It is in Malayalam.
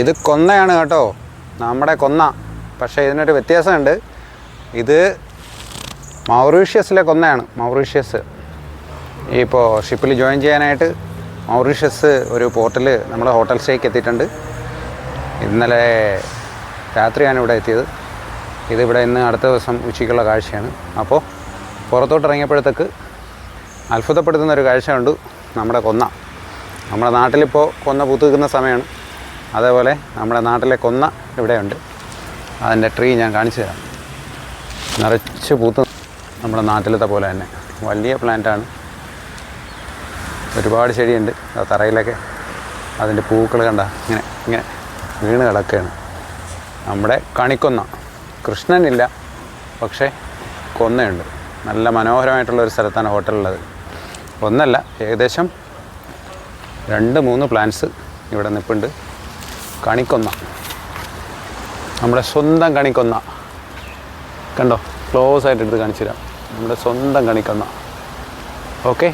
ഇത് കൊന്നയാണ് കേട്ടോ, നമ്മുടെ കൊന്ന. പക്ഷേ ഇതിനൊരു വ്യത്യാസമുണ്ട്. ഇത് മൗറീഷ്യസിലെ കൊന്നയാണ്. മൗറീഷ്യസ് ഇപ്പോൾ ഷിപ്പിൽ ജോയിൻ ചെയ്യാനായിട്ട് മൗറീഷ്യസ് ഒരു പോർട്ടിൽ നമ്മൾ ഹോട്ടൽ സ്റ്റേക്ക് എത്തിയിട്ടുണ്ട്. ഇന്നലെ രാത്രിയാണ് ഇവിടെ എത്തിയത്. ഇതിവിടെ ഇന്ന് അടുത്ത ദിവസം ഉച്ചയ്ക്കുള്ള കാഴ്ചയാണ്. അപ്പോൾ പുറത്തോട്ട് ഇറങ്ങിയപ്പോഴത്തേക്ക് അത്ഭുതപ്പെടുത്തുന്നൊരു കാഴ്ചയുണ്ട്. നമ്മുടെ കൊന്ന. നമ്മുടെ നാട്ടിലിപ്പോൾ കൊന്ന പൂത്ത് നിൽക്കുന്ന സമയമാണ്. അതേപോലെ നമ്മുടെ നാട്ടിലെ കൊന്ന ഇവിടെയുണ്ട്. അതിൻ്റെ ട്രീ ഞാൻ കാണിച്ചു തരാം. നിറച്ച് പൂത്ത്, നമ്മുടെ നാട്ടിലത്തെ പോലെ തന്നെ വലിയ പ്ലാന്റാണ്. ഒരുപാട് ചെടിയുണ്ട്. തറയിലൊക്കെ അതിൻ്റെ പൂക്കൾ കണ്ട ഇങ്ങനെ ഇങ്ങനെ വീണ് കിടക്കുകയാണ്. നമ്മുടെ കണിക്കൊന്ന. കൃഷ്ണനില്ല, പക്ഷേ കൊന്നയുണ്ട്. നല്ല മനോഹരമായിട്ടുള്ളൊരു സ്ഥലത്താണ് ഹോട്ടലുള്ളത്. ഒന്നല്ല, ഏകദേശം 2-3 പ്ലാന്റ്സ് ഇവിടെ നിൽപ്പുണ്ട്. കണിക്കൊന്ന, നമ്മുടെ സ്വന്തം കണിക്കൊന്ന. കണ്ടോ, ക്ലോസ് ആയിട്ട് എടുത്ത് കാണിച്ചു തരാം. നമ്മുടെ സ്വന്തം കണിക്കൊന്ന. ഓക്കെ.